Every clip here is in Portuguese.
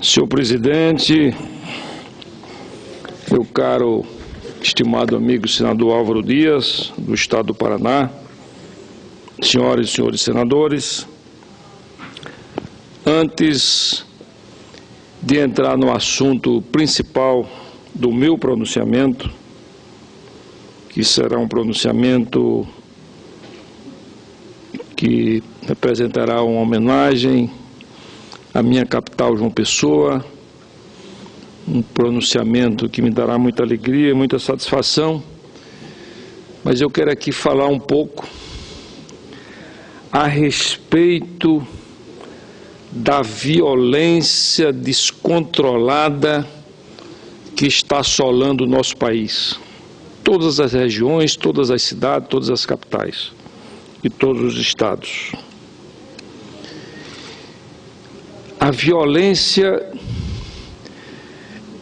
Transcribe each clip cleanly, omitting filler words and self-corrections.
Senhor presidente, meu caro, estimado amigo senador Álvaro Dias, do Estado do Paraná, senhoras e senhores senadores, antes de entrar no assunto principal do meu pronunciamento, que será um pronunciamento que representará uma homenagem à minha capital, João Pessoa, um pronunciamento que me dará muita alegria e muita satisfação, mas eu quero aqui falar um pouco a respeito da violência descontrolada que está assolando o nosso país. Todas as regiões, todas as cidades, todas as capitais e todos os estados. A violência,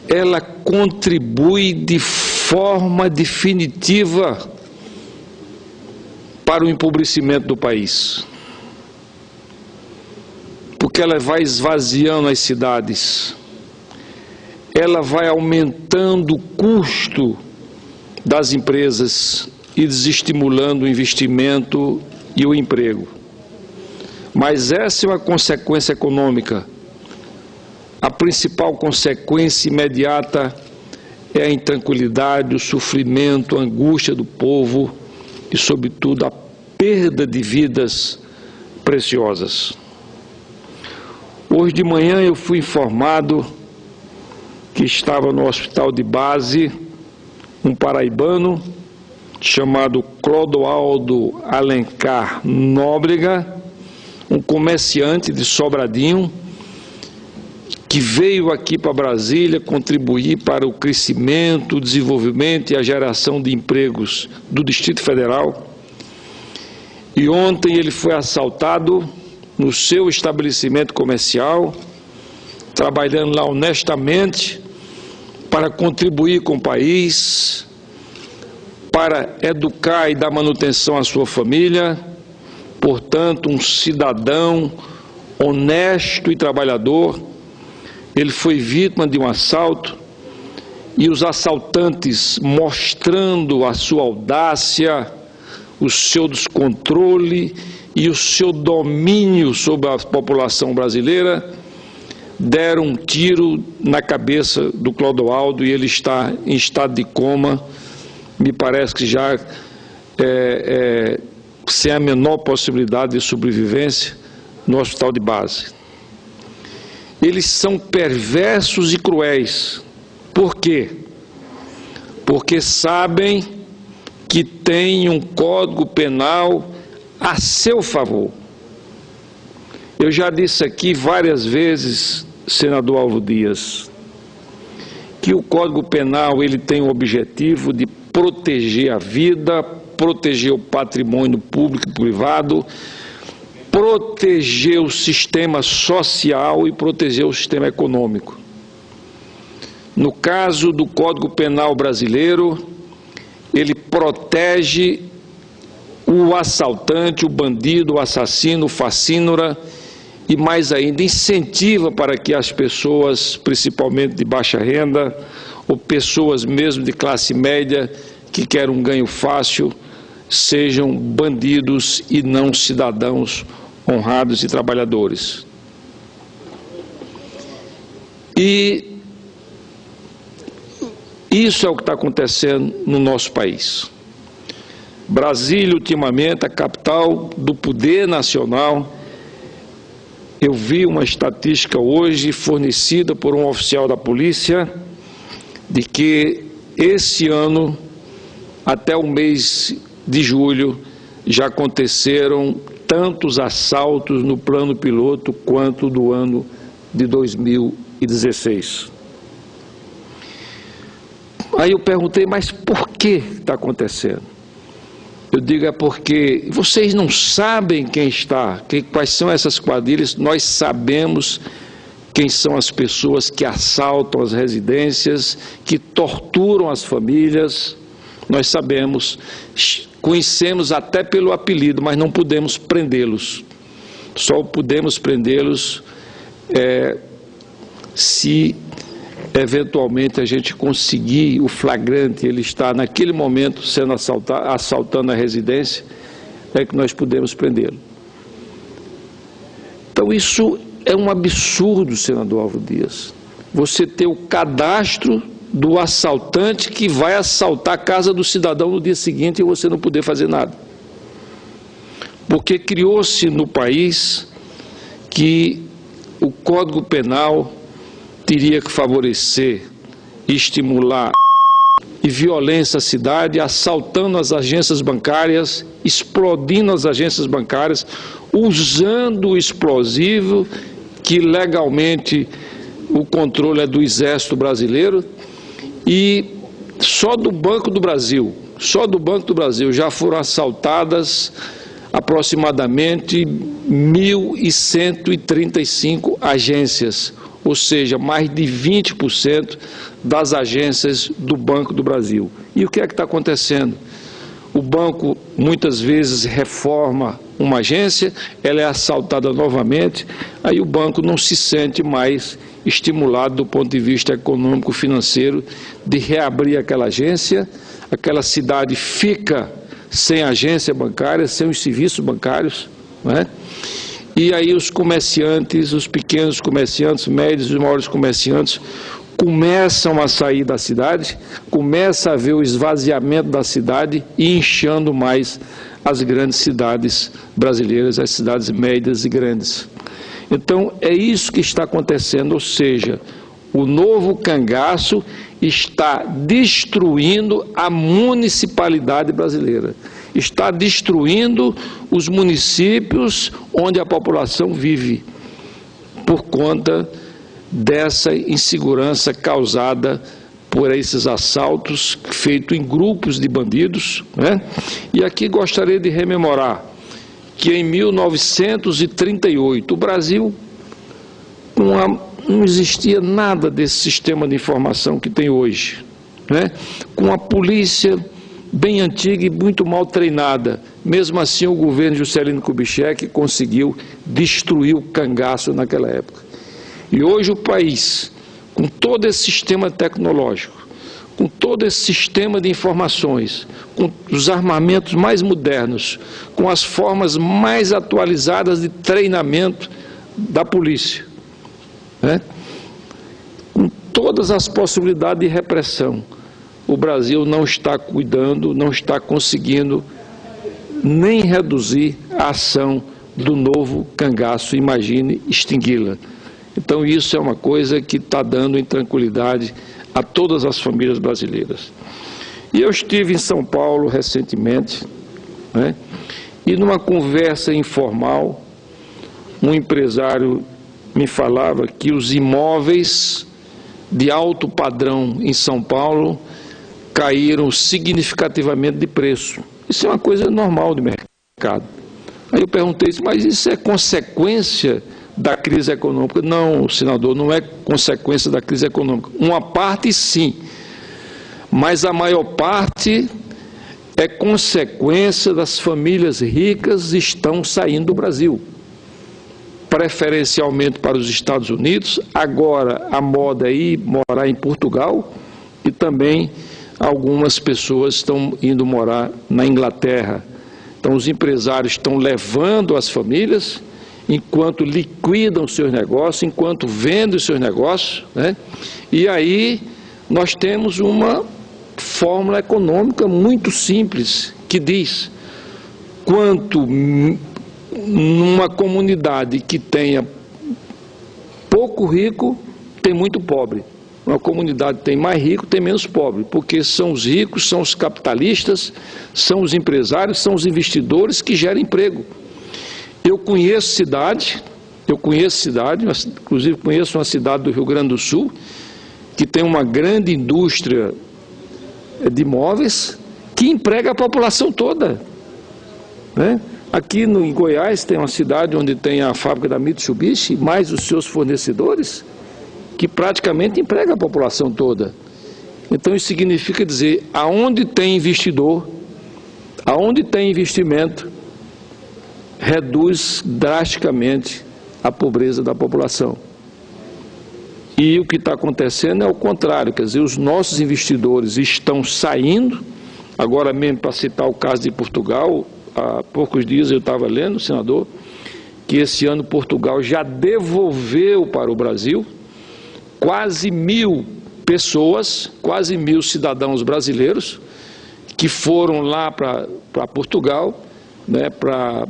ela contribui de forma definitiva para o empobrecimento do país. Porque ela vai esvaziando as cidades, ela vai aumentando o custo das empresas e desestimulando o investimento e o emprego. Mas essa é uma consequência econômica. A principal consequência imediata é a intranquilidade, o sofrimento, a angústia do povo e, sobretudo, a perda de vidas preciosas. Hoje de manhã eu fui informado que estava no hospital de base um paraibano chamado Clodoaldo Alencar Nóbrega, um comerciante de Sobradinho, que veio aqui para Brasília contribuir para o crescimento, o desenvolvimento e a geração de empregos do Distrito Federal. E ontem ele foi assaltado no seu estabelecimento comercial, trabalhando lá honestamente para contribuir com o país, para educar e dar manutenção à sua família. Portanto, um cidadão honesto e trabalhador. Ele foi vítima de um assalto e os assaltantes, mostrando a sua audácia, o seu descontrole e o seu domínio sobre a população brasileira, deram um tiro na cabeça do Clodoaldo e ele está em estado de coma, me parece que já sem a menor possibilidade de sobrevivência no hospital de base. Eles são perversos e cruéis. Por quê? Porque sabem que tem um Código Penal a seu favor. Eu já disse aqui várias vezes, senador Álvaro Dias, que o Código Penal ele tem o objetivo de proteger a vida, proteger o patrimônio público e privado, proteger o sistema social e proteger o sistema econômico. No caso do Código Penal brasileiro, ele protege o assaltante, o bandido, o assassino, o facínora e, mais ainda, incentiva para que as pessoas, principalmente de baixa renda, ou pessoas mesmo de classe média, que querem um ganho fácil, sejam bandidos e não cidadãos honrados e trabalhadores. E isso é o que está acontecendo no nosso país. Brasília, ultimamente, a capital do poder nacional. Eu vi uma estatística hoje fornecida por um oficial da polícia de que esse ano, até o mês de julho, já aconteceram tantos assaltos no plano piloto quanto do ano de 2016. Aí eu perguntei, mas por que está acontecendo? Eu digo, é porque vocês não sabem quem está, quais são essas quadrilhas. Nós sabemos quem são as pessoas que assaltam as residências, que torturam as famílias. Nós sabemos, conhecemos até pelo apelido, mas não podemos prendê-los. Só podemos prendê-los se eventualmente a gente conseguir o flagrante, ele está naquele momento sendo assaltando a residência, é que nós podemos prendê-lo. Então isso é um absurdo, senador Álvaro Dias. Você ter o cadastro do assaltante que vai assaltar a casa do cidadão no dia seguinte e você não poder fazer nada. Porque criou-se no país que o Código Penal teria que favorecer e estimular e violência à cidade, assaltando as agências bancárias, explodindo as agências bancárias, usando o explosivo que legalmente o controle é do Exército Brasileiro. E só do Banco do Brasil já foram assaltadas aproximadamente 1.135 agências, ou seja, mais de 20% das agências do Banco do Brasil. E o que é que está acontecendo? O banco muitas vezes reforma uma agência, ela é assaltada novamente, aí o banco não se sente mais estimulado do ponto de vista econômico, financeiro, de reabrir aquela agência, aquela cidade fica sem agência bancária, sem os serviços bancários, não é? E aí os comerciantes, os pequenos comerciantes, médios e maiores comerciantes, começam a sair da cidade, começa a haver o esvaziamento da cidade e inchando mais as grandes cidades brasileiras, as cidades médias e grandes. Então, é isso que está acontecendo, ou seja, o novo cangaço está destruindo a municipalidade brasileira, está destruindo os municípios onde a população vive, por conta dessa insegurança causada por esses assaltos feitos em grupos de bandidos, né? E aqui gostaria de rememorar que em 1938 o Brasil não existia nada desse sistema de informação que tem hoje, né? Com a polícia bem antiga e muito mal treinada. Mesmo assim, o governo de Juscelino Kubitschek conseguiu destruir o cangaço naquela época. E hoje o país, com todo esse sistema tecnológico, com todo esse sistema de informações, com os armamentos mais modernos, com as formas mais atualizadas de treinamento da polícia, né? Com todas as possibilidades de repressão, o Brasil não está cuidando, não está conseguindo nem reduzir a ação do novo cangaço, imagine extingui-la. Então isso é uma coisa que está dando intranquilidade a todas as famílias brasileiras. E eu estive em São Paulo recentemente, né, e numa conversa informal, um empresário me falava que os imóveis de alto padrão em São Paulo caíram significativamente de preço. Isso é uma coisa normal de mercado. Aí eu perguntei, mas isso é consequência da crise econômica? Não, senador, não é consequência da crise econômica. Uma parte sim, mas a maior parte é consequência das famílias ricas que estão saindo do Brasil, preferencialmente para os Estados Unidos. Agora a moda é ir morar em Portugal e também algumas pessoas estão indo morar na Inglaterra. Então os empresários estão levando as famílias enquanto liquidam seus negócios, enquanto vendem os seus negócios, né? E aí nós temos uma fórmula econômica muito simples, que diz: quanto numa comunidade que tenha pouco rico, tem muito pobre. Uma comunidade tem mais rico, tem menos pobre, porque são os ricos, são os capitalistas, são os empresários, são os investidores que geram emprego. Eu conheço cidade, inclusive conheço uma cidade do Rio Grande do Sul, que tem uma grande indústria de imóveis, que emprega a população toda, né? Aqui em Goiás tem uma cidade onde tem a fábrica da Mitsubishi, mais os seus fornecedores, que praticamente emprega a população toda. Então isso significa dizer, aonde tem investidor, aonde tem investimento, reduz drasticamente a pobreza da população. E o que está acontecendo é o contrário, quer dizer, os nossos investidores estão saindo. Agora mesmo, para citar o caso de Portugal, há poucos dias eu estava lendo, senador, que esse ano Portugal já devolveu para o Brasil quase 1.000 pessoas, quase 1.000 cidadãos brasileiros que foram lá para Portugal, né, para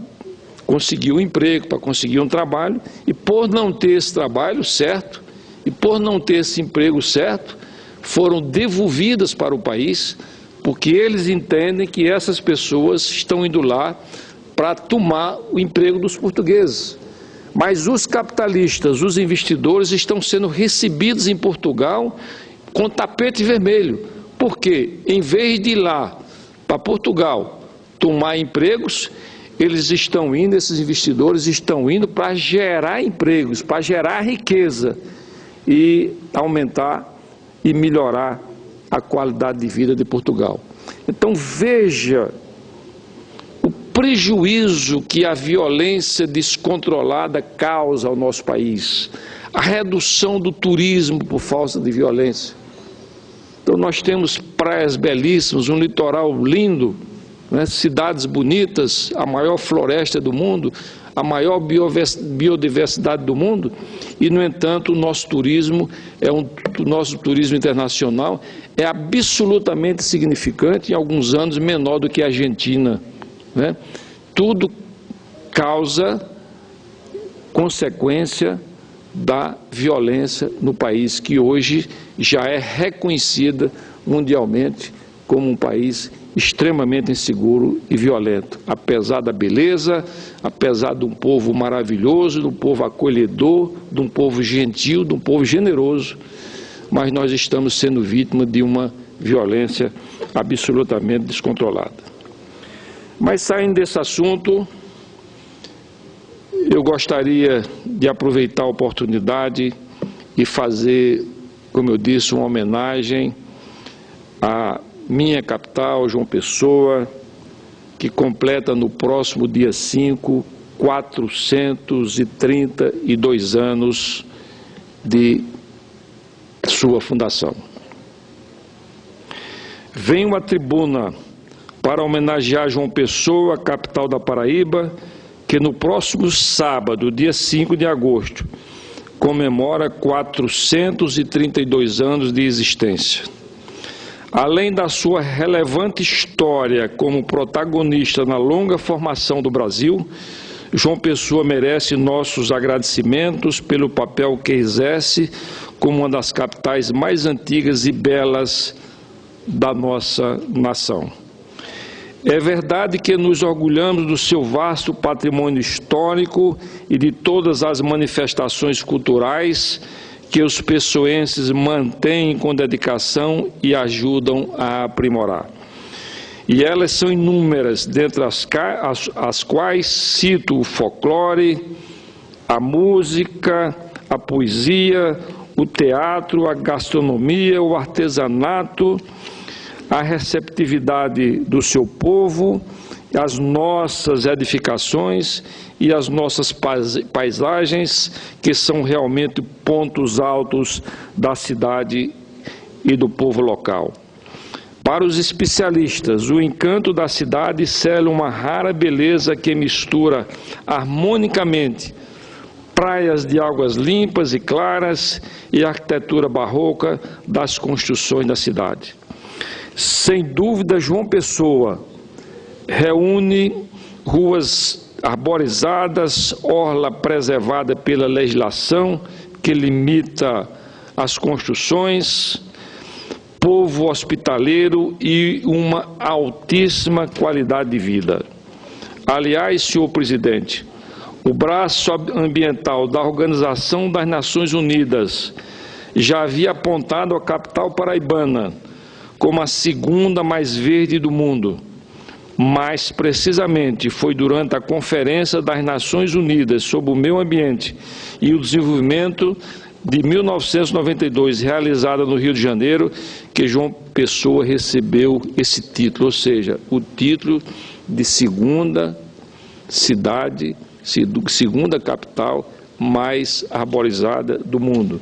conseguir um emprego, para conseguir um trabalho, e por não ter esse trabalho certo, e por não ter esse emprego certo, foram devolvidas para o país, porque eles entendem que essas pessoas estão indo lá para tomar o emprego dos portugueses. Mas os capitalistas, os investidores estão sendo recebidos em Portugal com tapete vermelho. Por quê? Em vez de ir lá para Portugal tomar empregos, eles estão indo, esses investidores estão indo para gerar empregos, para gerar riqueza e aumentar e melhorar a qualidade de vida de Portugal. Então veja o prejuízo que a violência descontrolada causa ao nosso país, a redução do turismo por falta de violência. Então nós temos praias belíssimas, um litoral lindo, né, cidades bonitas, a maior floresta do mundo, a maior biodiversidade do mundo, e no entanto o nosso turismo, o nosso turismo internacional é absolutamente significante, em alguns anos menor do que a Argentina, né? Tudo causa consequência da violência no país, que hoje já é reconhecida mundialmente como um país extremamente inseguro e violento, apesar da beleza, apesar de um povo maravilhoso, de um povo acolhedor, de um povo gentil, de um povo generoso, mas nós estamos sendo vítimas de uma violência absolutamente descontrolada. Mas saindo desse assunto, eu gostaria de aproveitar a oportunidade e fazer, como eu disse, uma homenagem à minha capital, João Pessoa, que completa no próximo dia 5, 432 anos de sua fundação. Venho à tribuna para homenagear João Pessoa, capital da Paraíba, que no próximo sábado, dia 5 de agosto, comemora 432 anos de existência. Além da sua relevante história como protagonista na longa formação do Brasil, João Pessoa merece nossos agradecimentos pelo papel que exerce como uma das capitais mais antigas e belas da nossa nação. É verdade que nos orgulhamos do seu vasto patrimônio histórico e de todas as manifestações culturais que os pessoenses mantêm com dedicação e ajudam a aprimorar. E elas são inúmeras, dentre as quais cito o folclore, a música, a poesia, o teatro, a gastronomia, o artesanato, a receptividade do seu povo, as nossas edificações e as nossas paisagens, que são realmente pontos altos da cidade e do povo local. Para os especialistas, o encanto da cidade cela uma rara beleza que mistura harmonicamente praias de águas limpas e claras e a arquitetura barroca das construções da cidade. Sem dúvida, João Pessoa reúne ruas arborizadas, orla preservada pela legislação que limita as construções, povo hospitaleiro e uma altíssima qualidade de vida. Aliás, senhor presidente, o braço ambiental da Organização das Nações Unidas já havia apontado a capital paraibana como a segunda mais verde do mundo. Mas, precisamente, foi durante a Conferência das Nações Unidas sobre o Meio Ambiente e o Desenvolvimento de 1992, realizada no Rio de Janeiro, que João Pessoa recebeu esse título, ou seja, o título de segunda cidade, segunda capital mais arborizada do mundo.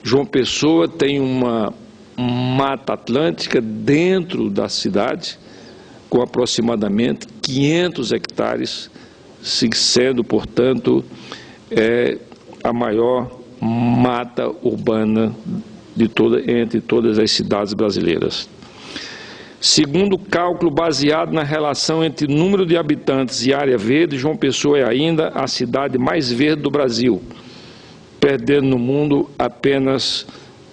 João Pessoa tem uma mata atlântica dentro da cidade, com aproximadamente 500 hectares, sendo, portanto, a maior mata urbana entre todas as cidades brasileiras. Segundo o cálculo baseado na relação entre número de habitantes e área verde, João Pessoa é ainda a cidade mais verde do Brasil, perdendo no mundo apenas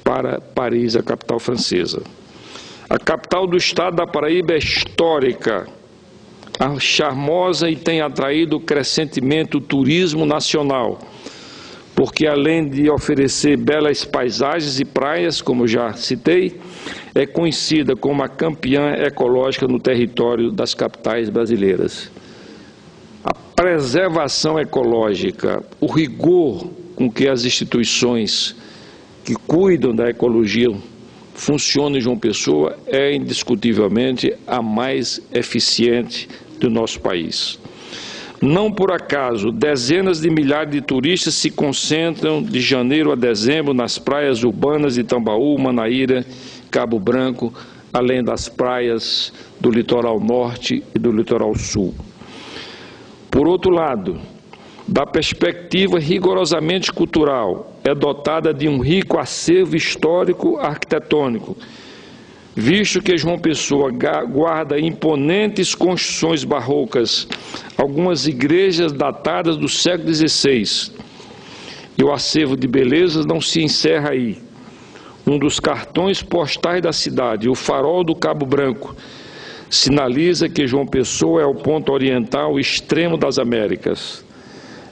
para Paris, a capital francesa. A capital do estado da Paraíba é histórica, charmosa e tem atraído crescentemente o turismo nacional, porque além de oferecer belas paisagens e praias, como já citei, é conhecida como a campeã ecológica no território das capitais brasileiras. A preservação ecológica, o rigor com que as instituições que cuidam da ecologia funcionam em João Pessoa é indiscutivelmente a mais eficiente do nosso país. Não por acaso, dezenas de milhares de turistas se concentram de janeiro a dezembro nas praias urbanas de Tambaú, Manaíra, Cabo Branco, além das praias do litoral norte e do litoral sul. Por outro lado, da perspectiva rigorosamente cultural, é dotada de um rico acervo histórico arquitetônico, visto que João Pessoa guarda imponentes construções barrocas, algumas igrejas datadas do século XVI. E o acervo de belezas não se encerra aí. Um dos cartões postais da cidade, o Farol do Cabo Branco, sinaliza que João Pessoa é o ponto oriental extremo das Américas.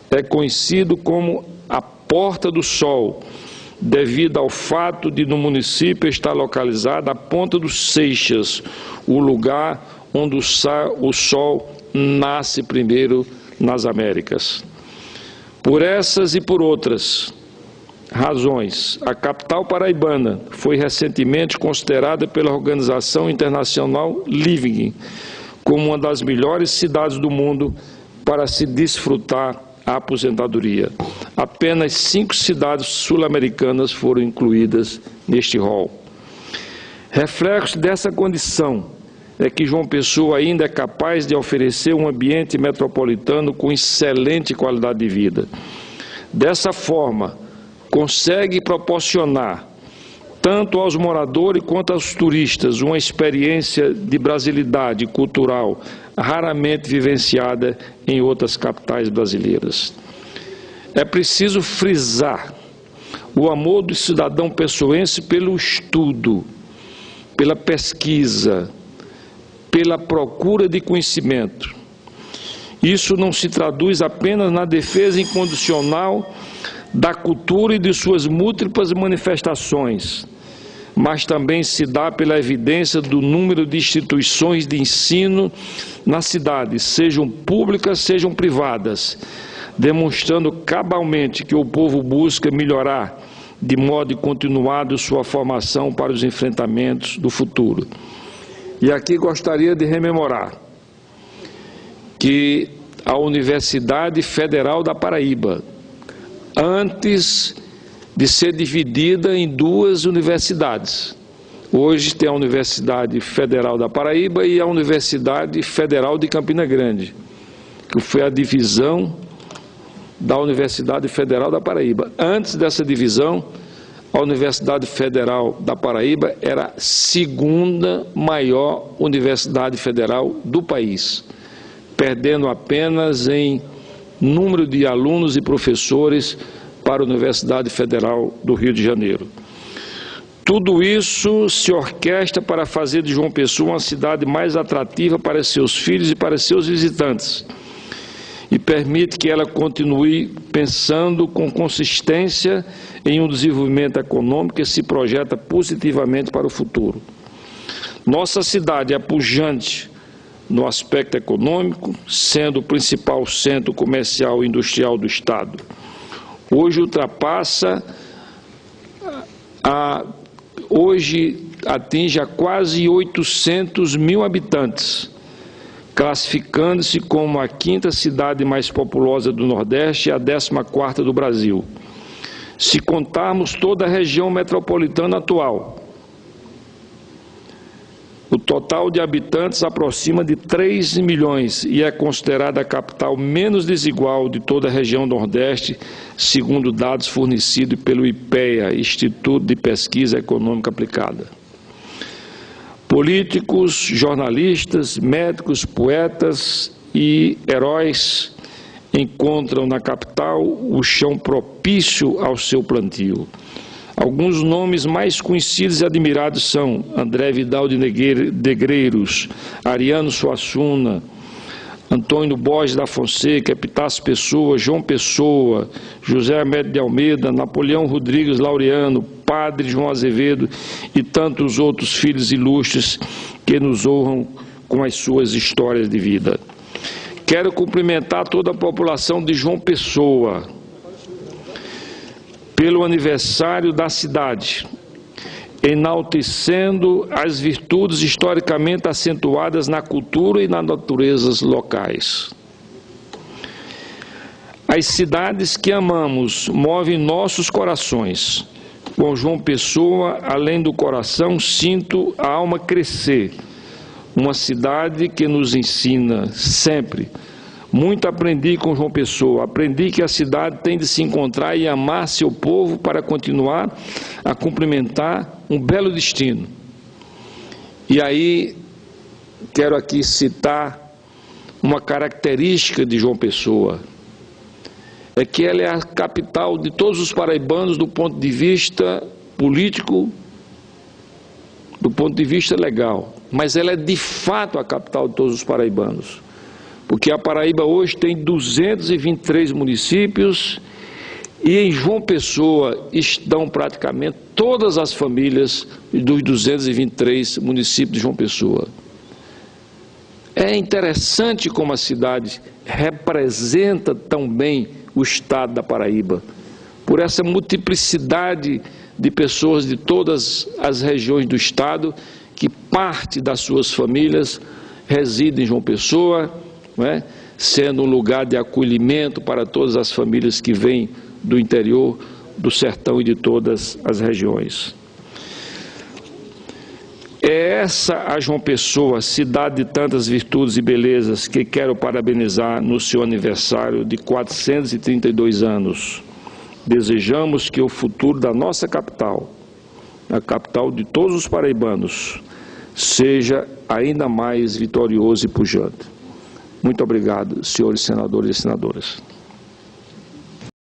É conhecido como a Porta do Sol, devido ao fato de no município estar localizada a Ponta dos Seixas, o lugar onde o sol nasce primeiro nas Américas. Por essas e por outras razões, a capital paraibana foi recentemente considerada pela Organização Internacional Living como uma das melhores cidades do mundo para se desfrutar a aposentadoria. Apenas 5 cidades sul-americanas foram incluídas neste rol. Reflexo dessa condição é que João Pessoa ainda é capaz de oferecer um ambiente metropolitano com excelente qualidade de vida. Dessa forma, consegue proporcionar tanto aos moradores quanto aos turistas uma experiência de brasilidade cultural raramente vivenciada em outras capitais brasileiras. É preciso frisar o amor do cidadão pessoense pelo estudo, pela pesquisa, pela procura de conhecimento. Isso não se traduz apenas na defesa incondicional da cultura e de suas múltiplas manifestações, mas também se dá pela evidência do número de instituições de ensino na cidade, sejam públicas, sejam privadas, demonstrando cabalmente que o povo busca melhorar de modo continuado sua formação para os enfrentamentos do futuro. E aqui gostaria de rememorar que a Universidade Federal da Paraíba, antes de ser dividida em 2 universidades. Hoje tem a Universidade Federal da Paraíba e a Universidade Federal de Campina Grande, que foi a divisão da Universidade Federal da Paraíba. Antes dessa divisão, a Universidade Federal da Paraíba era a 2ª maior universidade federal do país, perdendo apenas em número de alunos e professores para a Universidade Federal do Rio de Janeiro. Tudo isso se orquestra para fazer de João Pessoa uma cidade mais atrativa para seus filhos e para seus visitantes, e permite que ela continue pensando com consistência em um desenvolvimento econômico que se projeta positivamente para o futuro. Nossa cidade é pujante no aspecto econômico, sendo o principal centro comercial e industrial do Estado. Hoje atinge a quase 800 mil habitantes, classificando-se como a 5ª cidade mais populosa do Nordeste e a 14ª do Brasil. Se contarmos toda a região metropolitana atual, o total de habitantes aproxima de 3 milhões e é considerada a capital menos desigual de toda a região Nordeste, segundo dados fornecidos pelo IPEA, Instituto de Pesquisa Econômica Aplicada. Políticos, jornalistas, médicos, poetas e heróis encontram na capital o chão propício ao seu plantio. Alguns nomes mais conhecidos e admirados são André Vidal de Negreiros, Ariano Suassuna, Antônio Borges da Fonseca, Epitácio Pessoa, João Pessoa, José Amédio de Almeida, Napoleão Rodrigues Laureano, Padre João Azevedo e tantos outros filhos ilustres que nos honram com as suas histórias de vida. Quero cumprimentar toda a população de João Pessoa pelo aniversário da cidade, enaltecendo as virtudes historicamente acentuadas na cultura e nas naturezas locais. As cidades que amamos movem nossos corações. Com João Pessoa, além do coração, sinto a alma crescer. Uma cidade que nos ensina sempre. Muito aprendi com João Pessoa, aprendi que a cidade tem de se encontrar e amar seu povo para continuar a cumprimentar um belo destino. E aí, quero aqui citar uma característica de João Pessoa, é que ela é a capital de todos os paraibanos do ponto de vista político, do ponto de vista legal, mas ela é de fato a capital de todos os paraibanos. Porque a Paraíba hoje tem 223 municípios e em João Pessoa estão praticamente todas as famílias dos 223 municípios de João Pessoa. É interessante como a cidade representa tão bem o estado da Paraíba, por essa multiplicidade de pessoas de todas as regiões do estado, que parte das suas famílias reside em João Pessoa, sendo um lugar de acolhimento para todas as famílias que vêm do interior, do sertão e de todas as regiões. É essa a João Pessoa, cidade de tantas virtudes e belezas, que quero parabenizar no seu aniversário de 432 anos. Desejamos que o futuro da nossa capital, a capital de todos os paraibanos, seja ainda mais vitorioso e pujante. Muito obrigado, senhores senadores e senadoras.